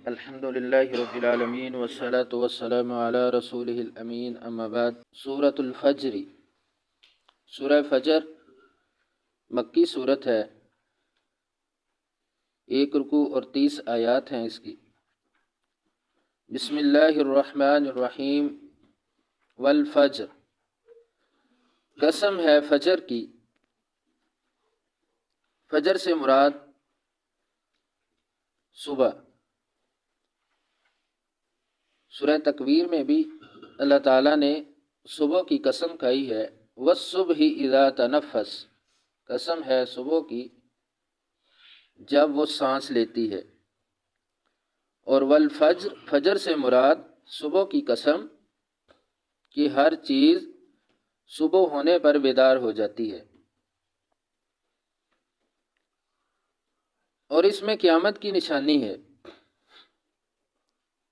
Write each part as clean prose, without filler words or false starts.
الحمد للہ رب العالمین والصلاة والسلام علی رسولہ الامین، اما بعد۔ سورۃ الفجر، سورہ فجر مکی صورت ہے، 1 رکوع اور 30 آیات ہیں اس کی۔ بسم اللہ الرحمن الرحیم۔ والفجر، قسم ہے فجر کی۔ فجر سے مراد صبح۔ سورہ تکویر میں بھی اللہ تعالیٰ نے صبح کی قسم کھائی ہے، والصبح اذا تنفس، قسم ہے صبح کی جب وہ سانس لیتی ہے۔ اور والفجر، فجر سے مراد صبح کی قسم کہ ہر چیز صبح ہونے پر بیدار ہو جاتی ہے، اور اس میں قیامت کی نشانی ہے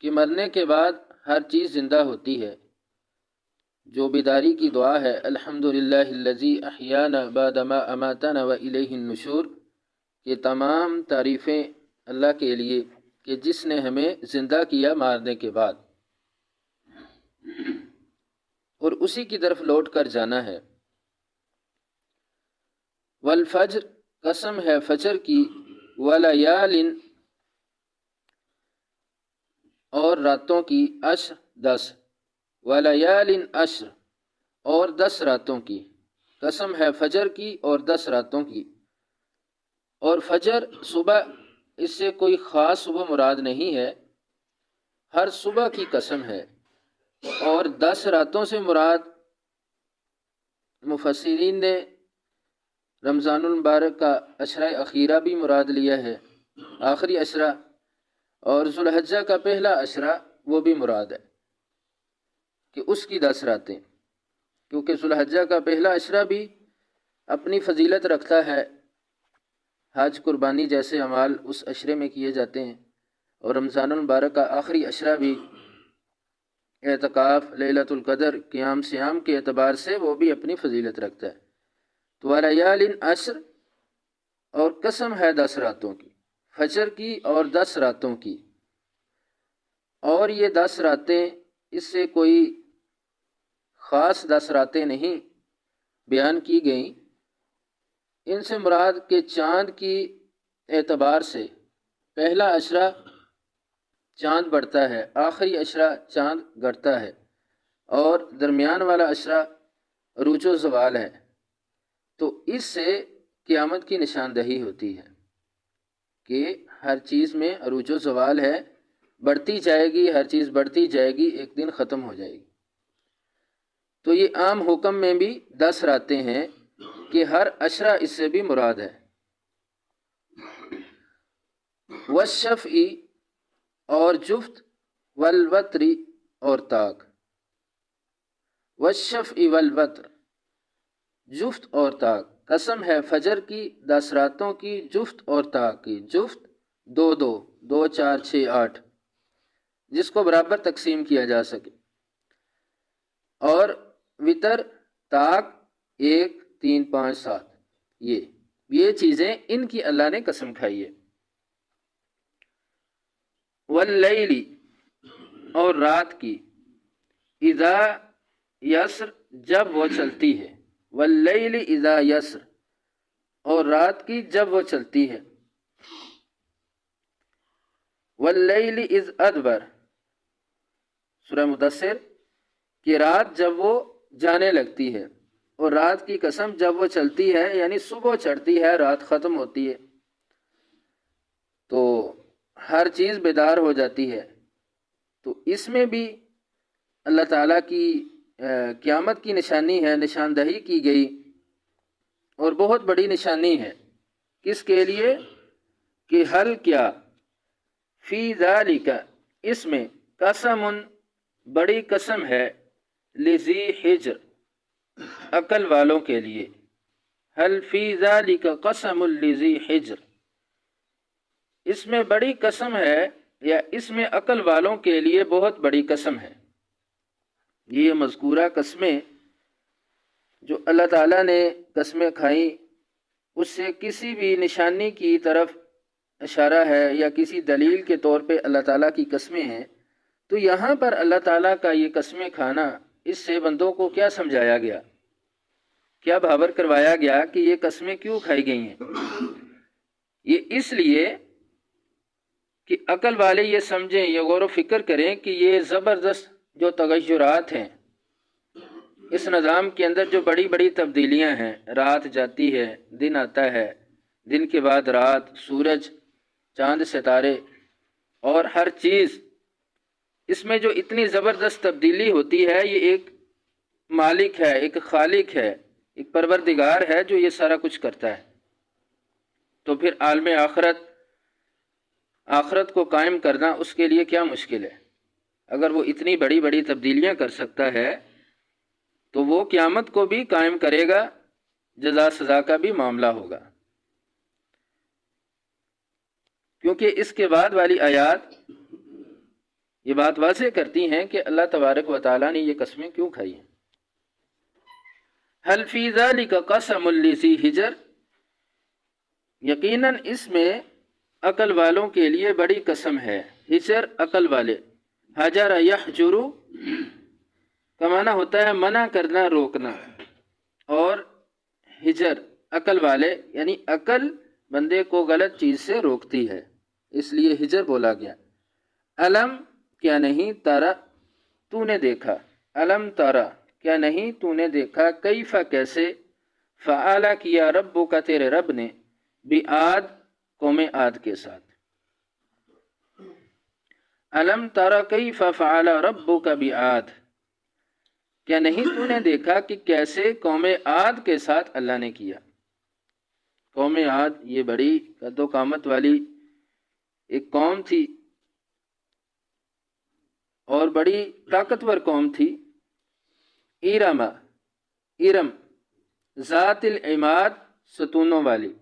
کہ مرنے کے بعد ہر چیز زندہ ہوتی ہے۔ جو بیداری کی دعا ہے، الحمدللہ الذی احیانا بعد ما اماتنا والیہ النشور، یہ تمام تعریفیں اللہ کے لیے کہ جس نے ہمیں زندہ کیا مارنے کے بعد، اور اسی کی طرف لوٹ کر جانا ہے۔ والفجر، قسم ہے فجر کی، ولیال، اور راتوں کی، عشر، 10، ولیال عشر، اور 10 راتوں کی، قسم ہے فجر کی اور 10 راتوں کی۔ اور فجر صبح، اس سے کوئی خاص صبح مراد نہیں ہے، ہر صبح کی قسم ہے۔ اور 10 راتوں سے مراد مفسرین نے رمضان المبارک کا عشرہ اخیرہ بھی مراد لیا ہے، آخری عشرہ، اور ذوالحجہ کا پہلا عشرہ وہ بھی مراد ہے کہ اس کی 10 راتیں، کیونکہ ذوالحجہ کا پہلا عشرہ بھی اپنی فضیلت رکھتا ہے، حج، قربانی جیسے اعمال اس عشرے میں کیے جاتے ہیں، اور رمضان المبارک کا آخری عشرہ بھی اعتکاف، لیلۃ القدر، قیام سیام کے اعتبار سے وہ بھی اپنی فضیلت رکھتا ہے۔ تو ولیال عشر، اور قسم ہے 10 راتوں کی، فجر کی اور 10 راتوں کی۔ اور یہ 10 راتیں، اس سے کوئی خاص 10 راتیں نہیں بیان کی گئیں، ان سے مراد کہ چاند کی اعتبار سے پہلا عشرہ چاند بڑھتا ہے، آخری عشرہ چاند گھٹتا ہے، اور درمیان والا عشرہ عروج و زوال ہے۔ تو اس سے قیامت کی نشاندہی ہوتی ہے کہ ہر چیز میں عروج و زوال ہے، بڑھتی جائے گی، ہر چیز بڑھتی جائے گی، ایک دن ختم ہو جائے گی۔ تو یہ عام حکم میں بھی 10 راتیں ہیں کہ ہر عشرہ اس سے بھی مراد ہے۔ والشفع، اور جفت، والوتر، اور طاق۔ والشفع والوتر، جفت اور طاق، قسم ہے فجر کی 10 راتوں کی، جفت اور طاق کی۔ جفت 2 2، 2 4 6 8، جس کو برابر تقسیم کیا جا سکے، اور وتر، طاق 1 3 5 7، یہ چیزیں ان کی اللہ نے قسم کھائی ہے۔ واللیل، اور رات کی، اذا یسر، جب وہ چلتی ہے۔ واللیل اذا یسر، اور رات کی جب وہ چلتی ہے۔ واللیل اذ ادبر، سورہ مدثر، کہ رات جب وہ جانے لگتی ہے، اور رات کی قسم جب وہ چلتی ہے، یعنی صبح چڑھتی ہے رات ختم ہوتی ہے، تو ہر چیز بیدار ہو جاتی ہے۔ تو اس میں بھی اللہ تعالیٰ کی قیامت کی نشانی ہے، نشاندہی کی گئی، اور بہت بڑی نشانی ہے۔ کس کے لیے؟ کہ حل کیا، فی ذالک، اس میں، قسم، بڑی قسم ہے، لذی حجر، عقل والوں کے لیے۔ حل فی ذالک قسم لذی حجر، اس میں بڑی قسم ہے، یا اس میں عقل والوں کے لیے بہت بڑی قسم ہے۔ یہ مذکورہ قسمیں جو اللہ تعالیٰ نے قسمیں کھائیں، اس سے کسی بھی نشانی کی طرف اشارہ ہے یا کسی دلیل کے طور پہ اللہ تعالیٰ کی قسمیں ہیں، تو یہاں پر اللہ تعالیٰ کا یہ قسمیں کھانا، اس سے بندوں کو کیا سمجھایا گیا، کیا بھاور کروایا گیا کہ یہ قسمیں کیوں کھائی گئی ہیں؟ یہ اس لیے کہ عقل والے یہ سمجھیں، یہ غور و فکر کریں کہ یہ زبردست جو تغیرات ہیں اس نظام کے اندر، جو بڑی بڑی تبدیلیاں ہیں، رات جاتی ہے، دن آتا ہے، دن کے بعد رات، سورج، چاند، ستارے اور ہر چیز، اس میں جو اتنی زبردست تبدیلی ہوتی ہے، یہ ایک مالک ہے، ایک خالق ہے، ایک پروردگار ہے جو یہ سارا کچھ کرتا ہے۔ تو پھر عالم آخرت کو قائم کرنا اس کے لیے کیا مشکل ہے؟ اگر وہ اتنی بڑی بڑی تبدیلیاں کر سکتا ہے تو وہ قیامت کو بھی قائم کرے گا، جزا سزا کا بھی معاملہ ہوگا۔ کیونکہ اس کے بعد والی آیات یہ بات واضح کرتی ہیں کہ اللہ تبارک و تعالیٰ نے یہ قسمیں کیوں کھائی ہیں۔ حل فی ذلک قسم لذی حجر، یقیناً اس میں عقل والوں کے لیے بڑی قسم ہے۔ حجر عقل والے، حجر یحجر کا معنی ہوتا ہے منع کرنا، روکنا، اور حجر عقل والے یعنی عقل بندے کو غلط چیز سے روکتی ہے، اس لیے حجر بولا گیا۔ علم کیا نہیں تارا تو نے دیکھا، علم تارا کیا نہیں تو نے دیکھا، کیف کیسے، فعلا کیا ربو کا تیرے رب نے، بعاد قوم عاد کے ساتھ۔ علم تارا کیف فعل ربو کا بعاد، کیا نہیں تو نے دیکھا کہ کیسے قوم عاد کے ساتھ اللہ نے کیا۔ قوم عاد یہ بڑی قد و قامت والی ایک قوم تھی اور بڑی طاقتور قوم تھی۔ ارم ذات العماد، ستونوں والی،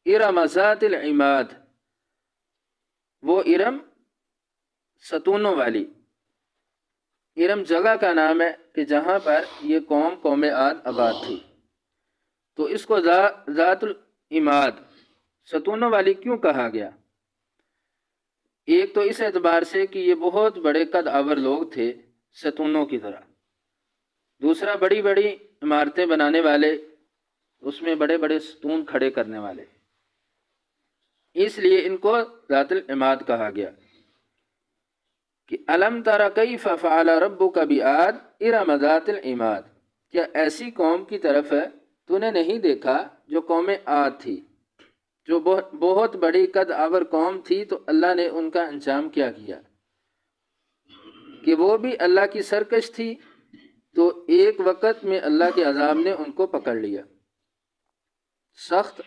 ارم ذات العماد، وہ ارم ستونوں والی۔ ارم جگہ کا نام ہے کہ جہاں پر یہ قوم عاد آباد تھی، تو اس کو ذات العماد، ستونوں والی کیوں کہا گیا؟ ایک تو اس اعتبار سے کہ یہ بہت بڑے قد آور لوگ تھے ستونوں کی طرح، دوسرا بڑی بڑی عمارتیں بنانے والے، اس میں بڑے بڑے ستون کھڑے کرنے والے، اس لیے ان کو ذات العماد کہا گیا۔ کہ علم تر کیف فعل ربک بعاد ارم ذات العماد، کیا ایسی قوم کی طرف ہے تو نے نہیں دیکھا جو قوم عاد تھی، جو بہت بڑی قد آور قوم تھی، تو اللہ نے ان کا انجام کیا کیا کہ وہ بھی اللہ کی سرکش تھی، تو ایک وقت میں اللہ کے عذاب نے ان کو پکڑ لیا۔ سخت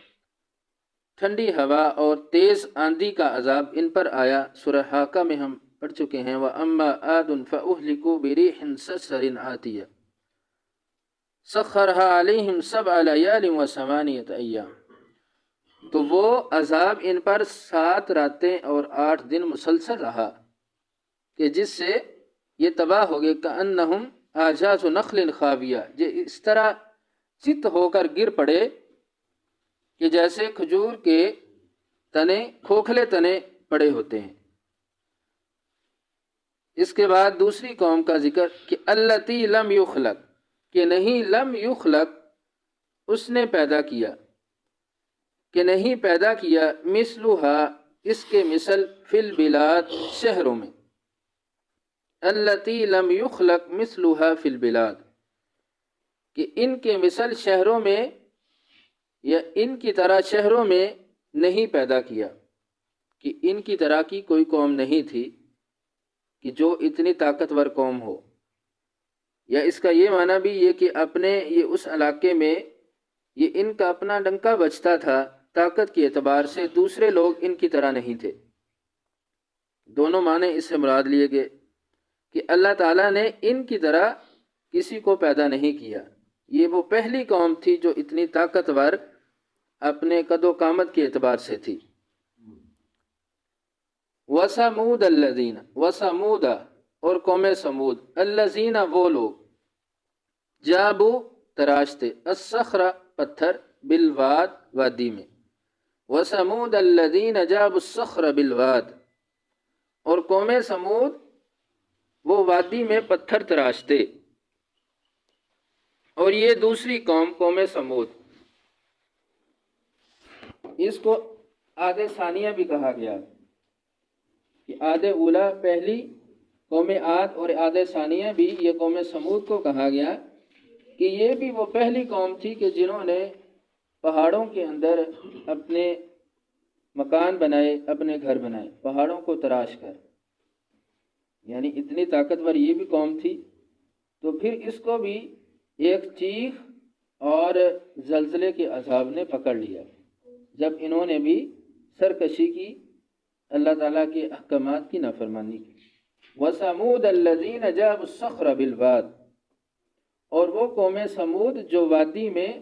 ٹھنڈی ہوا اور تیز آندھی کا عذاب ان پر آیا، سورہ حاقہ میں ہم پڑھ چکے ہیں۔ وَأَمَّا عَادٌ فَأُهْلِكُوا بِرِيحٍ صَرْصَرٍ عَاتِيَةٍ سَخَّرَهَا عَلَيْهِمْ سَبْعَ لَيَالٍ وَثَمَانِيَةَ أَيَّامٍ، تو وہ عذاب ان پر 7 راتیں اور 8 دن مسلسل رہا کہ جس سے یہ تباہ ہو گئے۔ كَأَنَّهُمْ أَعْجَازُ نَخْلٍ خَاوِيَةٍ، یہ اس طرح چت ہو کر گر پڑے کہ جیسے کھجور کے تنے، کھوکھلے تنے پڑے ہوتے ہیں۔ اس کے بعد دوسری قوم کا ذکر کہ التی لم یخلق، کہ نہیں لم یخلق اس نے پیدا کیا، کہ نہیں پیدا کیا، مثلھا اس کے مثل فی البلاد شہروں میں، التی لم یخلق مثلھا فی البلاد، کہ ان کے مثل شہروں میں یا ان کی طرح شہروں میں نہیں پیدا کیا، کہ ان کی طرح کی کوئی قوم نہیں تھی کہ جو اتنی طاقتور قوم ہو۔ یا اس کا یہ معنی بھی یہ کہ اپنے یہ اس علاقے میں یہ ان کا اپنا ڈنکا بجتا تھا طاقت کے اعتبار سے، دوسرے لوگ ان کی طرح نہیں تھے۔ دونوں معنی اس سے مراد لیے گئے کہ اللہ تعالیٰ نے ان کی طرح کسی کو پیدا نہیں کیا، یہ وہ پہلی قوم تھی جو اتنی طاقتور اپنے قد و قامت کے اعتبار سے تھی۔ وَثَمُودَ الَّذِينَ، وَثَمُودَ اور قوم سمود، الَّذِينَ وہ لوگ، جابو تراشتے، الصخرہ پتھر، بالواد وادی میں، وَثَمُودَ الَّذِينَ جَابُوا الصَّخْرَ بِالْوَادِ، اور قوم سمود وہ وادی میں پتھر تراشتے. اور یہ دوسری قوم سمود، اس کو عاد ثانیہ بھی کہا گیا کہ عاد اولا پہلی قوم عاد اور عاد ثانیہ بھی یہ قوم سمود کو کہا گیا کہ یہ بھی وہ پہلی قوم تھی کہ جنہوں نے پہاڑوں کے اندر اپنے مکان بنائے، اپنے گھر بنائے پہاڑوں کو تراش کر. یعنی اتنی طاقتور یہ بھی قوم تھی. تو پھر اس کو بھی ایک چیخ اور زلزلے کے عذاب نے پکڑ لیا جب انہوں نے بھی سرکشی کی، اللہ تعالیٰ کے احکامات کی نافرمانی کی. وَثَمُودَ الَّذِينَ جَابُوا الصَّخْرَ بِالْوَادِ، اور وہ قوم سمود جو وادی میں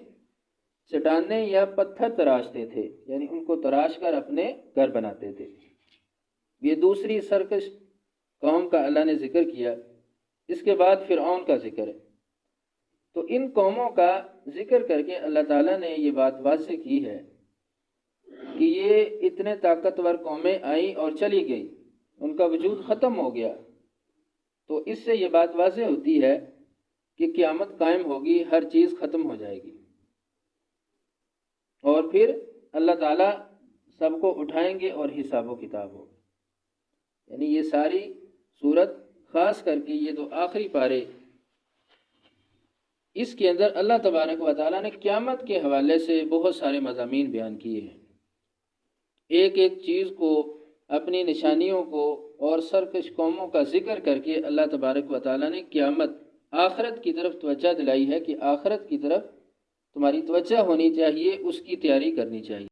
چٹانیں یا پتھر تراشتے تھے، یعنی ان کو تراش کر اپنے گھر بناتے تھے. یہ دوسری سرکش قوم کا اللہ نے ذکر کیا. اس کے بعد فرعون کا ذکر ہے. تو ان قوموں کا ذکر کر کے اللہ تعالیٰ نے یہ بات واضح کی ہے کہ یہ اتنے طاقتور قومیں آئیں اور چلی گئی، ان کا وجود ختم ہو گیا. تو اس سے یہ بات واضح ہوتی ہے کہ قیامت قائم ہوگی، ہر چیز ختم ہو جائے گی، اور پھر اللہ تعالیٰ سب کو اٹھائیں گے اور حساب و کتاب ہوگا. یعنی یہ ساری صورت، خاص کر کے یہ تو آخری پارے، اس کے اندر اللہ تبارک و تعالیٰ نے قیامت کے حوالے سے بہت سارے مضامین بیان کیے ہیں. ایک ایک چیز کو، اپنی نشانیوں کو اور سرکش قوموں کا ذکر کر کے اللہ تبارک و تعالیٰ نے قیامت، آخرت کی طرف توجہ دلائی ہے کہ آخرت کی طرف تمہاری توجہ ہونی چاہیے، اس کی تیاری کرنی چاہیے.